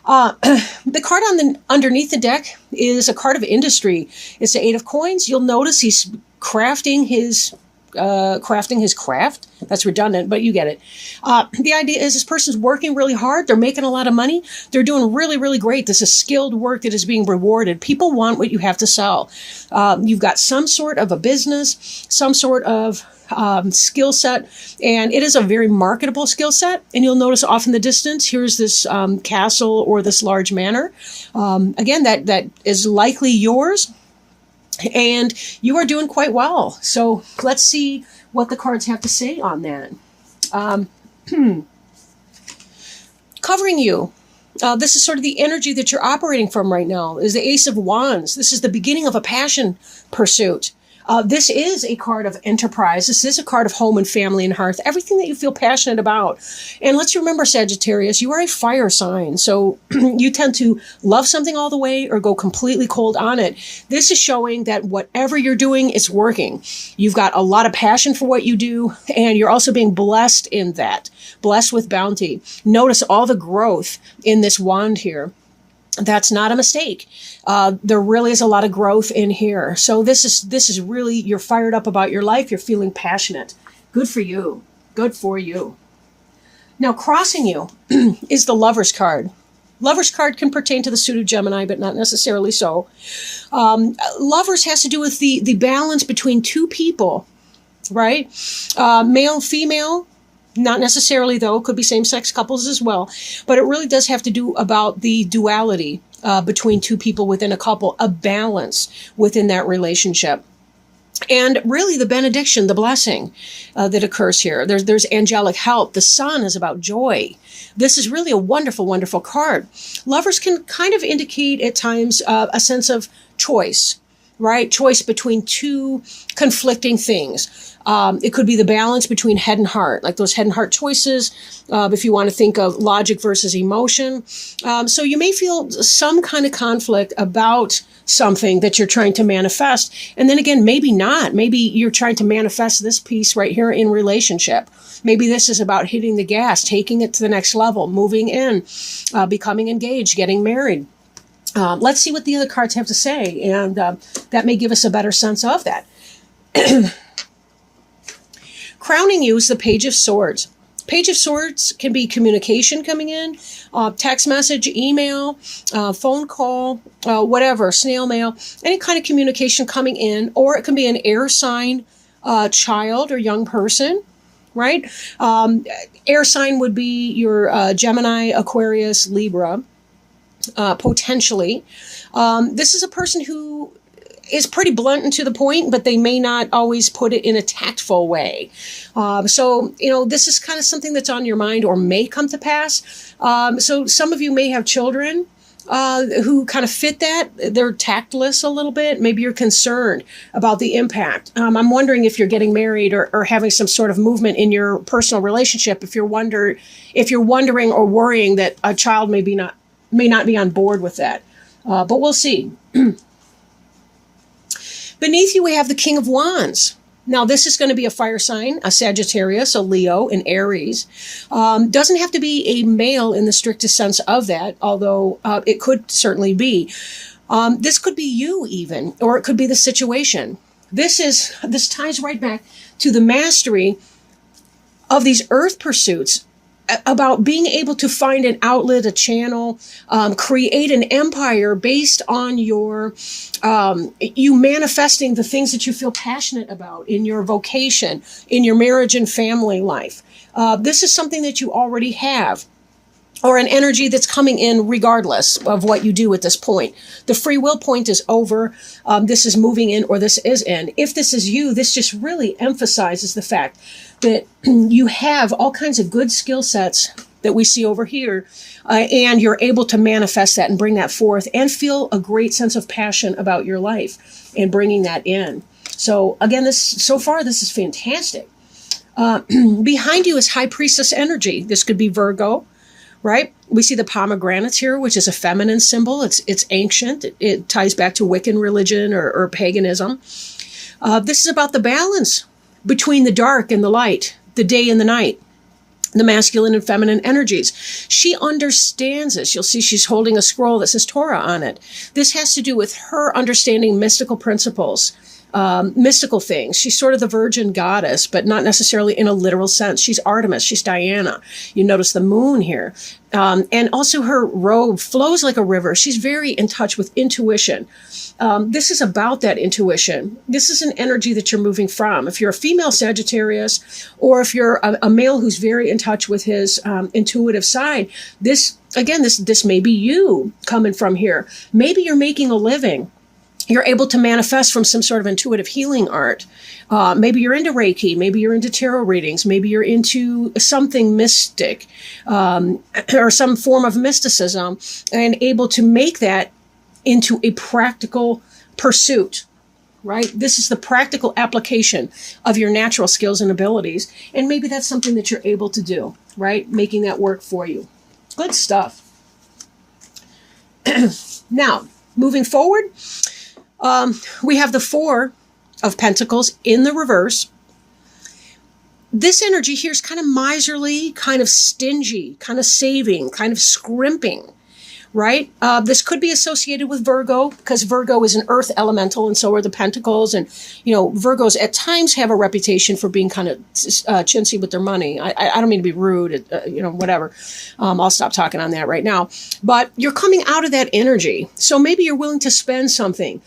The card on the underneath the deck is a card of industry. It's the Eight of Coins. You'll notice he's crafting his craft. That's redundant, but you get it. The idea is this person's working really hard. They're making a lot of money. They're doing really, really great. This is skilled work that is being rewarded. People want what you have to sell. You've got some sort of a business, some sort of skill set, and it is a very marketable skill set. And you'll notice off in the distance, here's this castle or this large manor. Again, that is likely yours. And you are doing quite well. So let's see what the cards have to say on that. Covering you. This is sort of the energy that you're operating from right now, is the Ace of Wands. This is the beginning of a passion pursuit. This is a card of enterprise. This is a card of home and family and hearth, everything that you feel passionate about. And let's remember, Sagittarius, you are a fire sign. So you tend to love something all the way or go completely cold on it. This is showing that whatever you're doing, it's working. You've got a lot of passion for what you do, and you're also being blessed in that, blessed with bounty. Notice all the growth in this wand here. That's not a mistake. There really is a lot of growth in here. So this is really, you're fired up about your life. You're feeling passionate. Good for you. Good for you. Now, crossing you is the Lover's card. Lover's card can pertain to the suit of Gemini, but not necessarily so. Lovers has to do with the balance between two people, right? Male, female. Not necessarily, though. Could be same-sex couples as well. But it really does have to do about the duality between two people within a couple, a balance within that relationship. And really the benediction, the blessing that occurs here. There's angelic help. The sun is about joy. This is really a wonderful, wonderful card. Lovers can kind of indicate at times a sense of choice, right? Choice between two conflicting things. It could be the balance between head and heart, like those head and heart choices, if you want to think of logic versus emotion. So you may feel some kind of conflict about something that you're trying to manifest. And then again, maybe not. Maybe you're trying to manifest this piece right here in relationship. Maybe this is about hitting the gas, taking it to the next level, moving in, becoming engaged, getting married. Let's see what the other cards have to say, and that may give us a better sense of that. Crowning you is the Page of Swords. Page of Swords can be communication coming in, text message, email, phone call, whatever, snail mail, any kind of communication coming in, or it can be an air sign, child or young person, right? Air sign would be your Gemini, Aquarius, Libra, potentially. This is a person who is pretty blunt and to the point, but they may not always put it in a tactful way. So, this is kind of something that's on your mind or may come to pass. So some of you may have children who kind of fit that. They're tactless a little bit. Maybe you're concerned about the impact. I'm wondering if you're getting married or having some sort of movement in your personal relationship, if you're wondering or worrying that a child may not be on board with that. But we'll see. Beneath you, we have the King of Wands. Now, this is going to be a fire sign, a Sagittarius, a Leo, an Aries. Doesn't have to be a male in the strictest sense of that, although it could certainly be. This could be you even, or it could be the situation. This ties right back to the mastery of these earth pursuits, about being able to find an outlet, a channel, create an empire based on you manifesting the things that you feel passionate about in your vocation, in your marriage and family life. This is something that you already have, or an energy that's coming in regardless of what you do at this point. The free will point is over. This is moving in, or this is in. If this is you, this just really emphasizes the fact that you have all kinds of good skill sets that we see over here, and you're able to manifest that and bring that forth and feel a great sense of passion about your life and bringing that in. So again, so far, this is fantastic. Behind you is High Priestess energy. This could be Virgo, right? We see the pomegranates here, which is a feminine symbol. It's ancient. It ties back to Wiccan religion or paganism. This is about the balance between the dark and the light, the day and the night. the masculine and feminine energies. She understands this. You'll see she's holding a scroll that says Torah on it. This has to do with her understanding mystical principles, mystical things. She's sort of the virgin goddess, but not necessarily in a literal sense. She's Artemis. She's Diana. You notice the moon here. And also her robe flows like a river. She's very in touch with intuition. This is about that intuition. This is an energy that you're moving from. If you're a female Sagittarius, or if you're a male who's very in touch with his intuitive side, this may be you coming from here. Maybe you're making a living. You're able to manifest from some sort of intuitive healing art. Maybe you're into Reiki. Maybe you're into tarot readings. Maybe you're into something mystic, or some form of mysticism, and able to make that into a practical pursuit, right? This is the practical application of your natural skills and abilities. And maybe that's something that you're able to do, right? Making that work for you. Good stuff. Now, moving forward, we have the Four of Pentacles in the reverse. This energy here is kind of miserly, kind of stingy, kind of saving, kind of scrimping, right? This could be associated with Virgo, because Virgo is an earth elemental, and so are the Pentacles. And, Virgos at times have a reputation for being kind of chintzy with their money. I don't mean to be rude, whatever. I'll stop talking on that right now. But you're coming out of that energy. So maybe you're willing to spend something.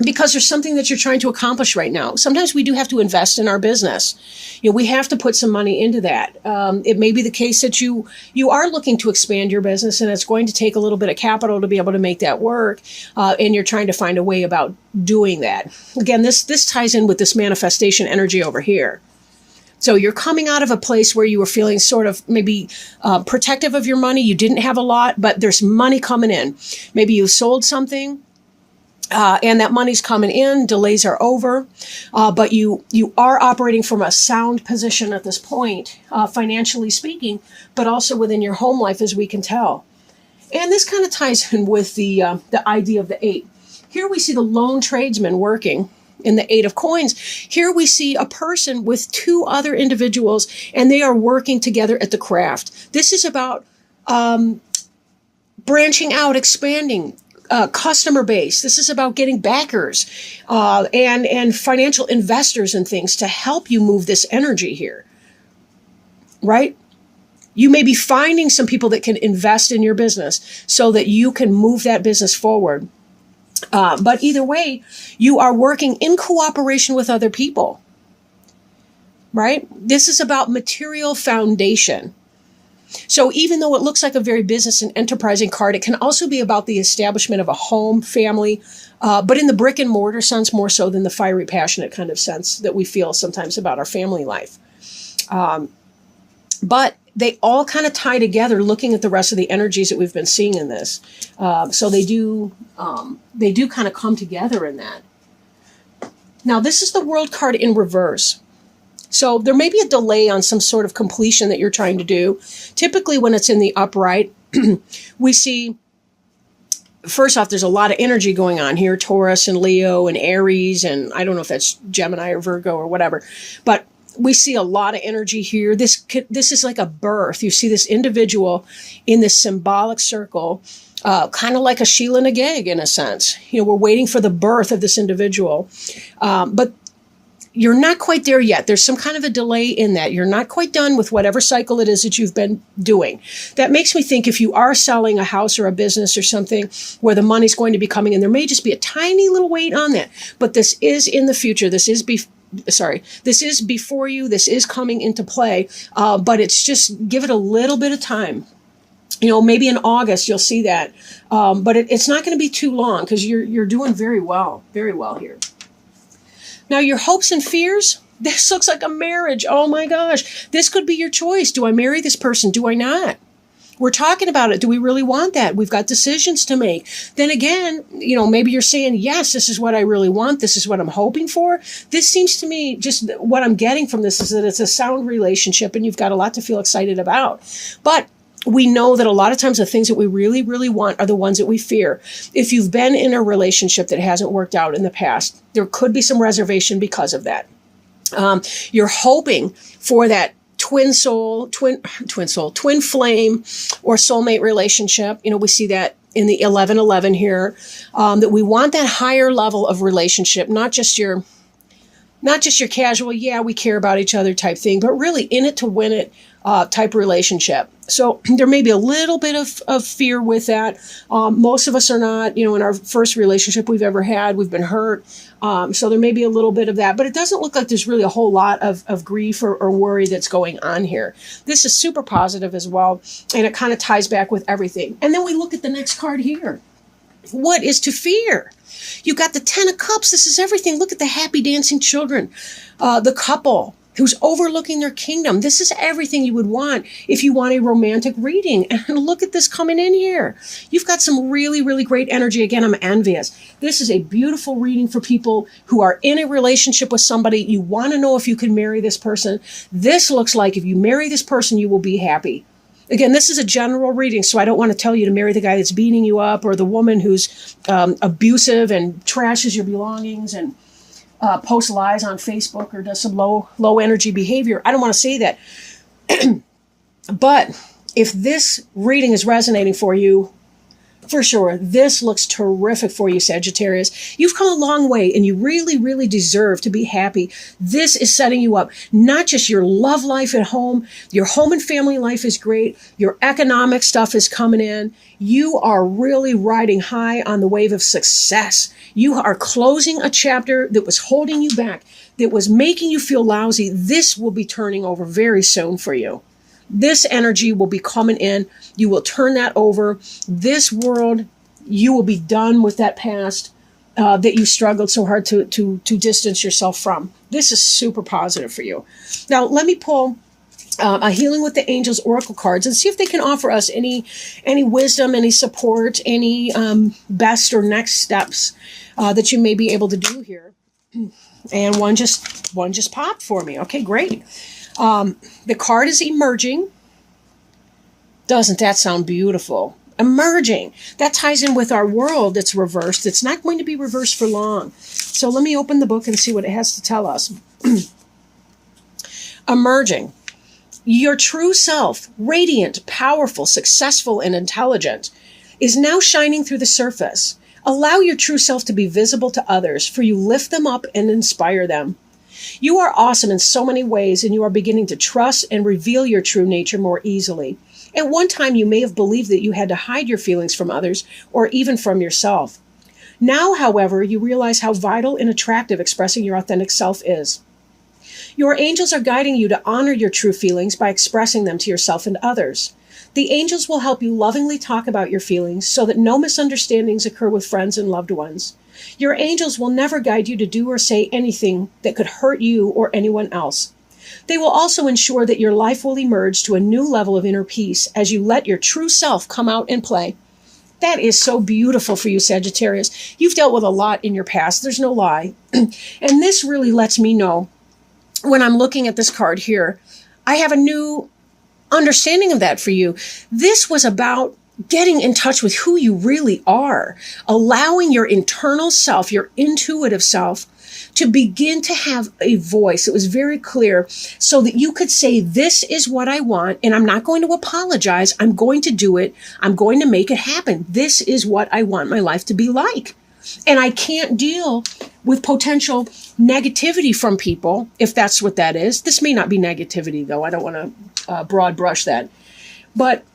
Because there's something that you're trying to accomplish right now. Sometimes we do have to invest in our business. We have to put some money into that. It may be the case that you are looking to expand your business, and it's going to take a little bit of capital to be able to make that work. And you're trying to find a way about doing that. Again, this ties in with this manifestation energy over here. So you're coming out of a place where you were feeling sort of maybe protective of your money. You didn't have a lot, but there's money coming in. Maybe you sold something. And that money's coming in, delays are over, but you are operating from a sound position at this point, financially speaking, but also within your home life, as we can tell. And this kind of ties in with the idea of the Eight. Here we see the lone tradesman working in the Eight of Coins. Here we see a person with two other individuals, and they are working together at the craft. This is about branching out, expanding, customer base. This is about getting backers and financial investors and things to help you move this energy here, right? You may be finding some people that can invest in your business so that you can move that business forward. But either way, you are working in cooperation with other people, right? This is about material foundation. So even though it looks like a very business and enterprising card, it can also be about the establishment of a home, family, but in the brick and mortar sense more so than the fiery, passionate kind of sense that we feel sometimes about our family life. But they all kind of tie together looking at the rest of the energies that we've been seeing in this. So they do kind of come together in that. Now, this is the World card in reverse. So there may be a delay on some sort of completion that you're trying to do. Typically when it's in the upright, we see, first off, there's a lot of energy going on here, Taurus and Leo and Aries, and I don't know if that's Gemini or Virgo or whatever, but we see a lot of energy here. This is like a birth. You see this individual in this symbolic circle, kind of like a Sheila and a Gag in a sense. We're waiting for the birth of this individual, but you're not quite there yet. There's some kind of a delay in that. You're not quite done with whatever cycle it is that you've been doing. That makes me think if you are selling a house or a business or something where the money's going to be coming in, there may just be a tiny little wait on that. But this is in the future. This is before you. This is coming into play. But it's just give it a little bit of time. Maybe in August you'll see that. But it's not going to be too long because you're doing very well here. Now, your hopes and fears, this looks like a marriage. Oh my gosh, this could be your choice. Do I marry this person? Do I not? We're talking about it. Do we really want that? We've got decisions to make. Then again, maybe you're saying, yes, this is what I really want. This is what I'm hoping for. This seems to me, just what I'm getting from this is that it's a sound relationship and you've got a lot to feel excited about. But we know that a lot of times the things that we really, really want are the ones that we fear. If you've been in a relationship that hasn't worked out in the past, there could be some reservation because of that. You're hoping for that twin flame, or soulmate relationship. We see that in the 1111 here, that we want that higher level of relationship, not just your casual, yeah, we care about each other type thing, but really in it to win it type relationship. So there may be a little bit of fear with that. Most of us are not, in our first relationship we've ever had, we've been hurt. So there may be a little bit of that, but it doesn't look like there's really a whole lot of grief or worry that's going on here. This is super positive as well, and it kind of ties back with everything. And then we look at the next card here. What is to fear? You got the 10 of Cups. This is everything. Look at the happy dancing children, the couple who's overlooking their kingdom. This is everything you would want if you want a romantic reading. And look at this coming in here. You've got some really, really great energy. Again, I'm envious. This is a beautiful reading for people who are in a relationship with somebody. You want to know if you can marry this person. This looks like if you marry this person, you will be happy. Again, this is a general reading, so I don't want to tell you to marry the guy that's beating you up or the woman who's abusive and trashes your belongings and posts lies on Facebook or does some low energy behavior. I don't want to say that. But if this reading is resonating for you, for sure, this looks terrific for you, Sagittarius. You've come a long way and you really, really deserve to be happy. This is setting you up. Not just your love life at home, your home and family life is great. Your economic stuff is coming in. You are really riding high on the wave of success. You are closing a chapter that was holding you back, that was making you feel lousy. This will be turning over very soon for you. This energy will be coming in. You will turn that over. This world, you will be done with that past that you struggled so hard to distance yourself from. This is super positive for you. Now, let me pull a Healing with the Angels Oracle cards and see if they can offer us any wisdom, any support, any best or next steps that you may be able to do here. And one just popped for me. Okay, great. The card is emerging. Doesn't that sound beautiful? Emerging. That ties in with our world that's reversed. It's not going to be reversed for long. So let me open the book and see what it has to tell us. Emerging. Your true self, radiant, powerful, successful, and intelligent, is now shining through the surface. Allow your true self to be visible to others, for you lift them up and inspire them. You are awesome in so many ways, and you are beginning to trust and reveal your true nature more easily. At one time, you may have believed that you had to hide your feelings from others or even from yourself. Now, however, you realize how vital and attractive expressing your authentic self is. Your angels are guiding you to honor your true feelings by expressing them to yourself and others. The angels will help you lovingly talk about your feelings so that no misunderstandings occur with friends and loved ones. Your angels will never guide you to do or say anything that could hurt you or anyone else. They will also ensure that your life will emerge to a new level of inner peace as you let your true self come out and play. That is so beautiful for you, Sagittarius. You've dealt with a lot in your past. There's no lie. And this really lets me know, when I'm looking at this card here, I have a new understanding of that for you. This was about getting in touch with who you really are, allowing your internal self, your intuitive self, to begin to have a voice. It was very clear so that you could say, this is what I want, and I'm not going to apologize. I'm going to do it. I'm going to make it happen. This is what I want my life to be like. And I can't deal with potential negativity from people, if that's what that is. This may not be negativity, though. I don't want to broad brush that. But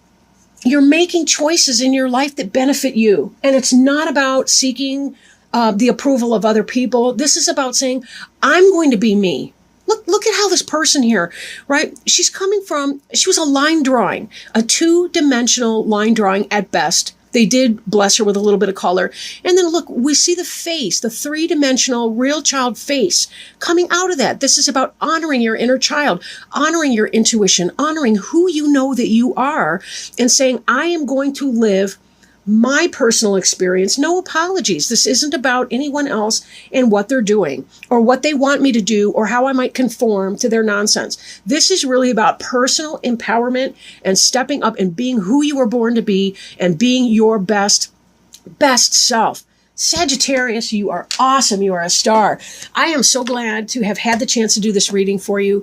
you're making choices in your life that benefit you. And it's not about seeking the approval of other people. This is about saying, I'm going to be me. Look at how this person here, right? She was a line drawing, a 2-dimensional line drawing at best. They did bless her with a little bit of color. And then look, we see the face, the 3-dimensional real child face coming out of that. This is about honoring your inner child, honoring your intuition, honoring who you know that you are, and saying, I am going to live my personal experience. No apologies. This isn't about anyone else and what they're doing or what they want me to do or how I might conform to their nonsense. This is really about personal empowerment and stepping up and being who you were born to be and being your best self. Sagittarius, you are awesome. You are a star. I am so glad to have had the chance to do this reading for you.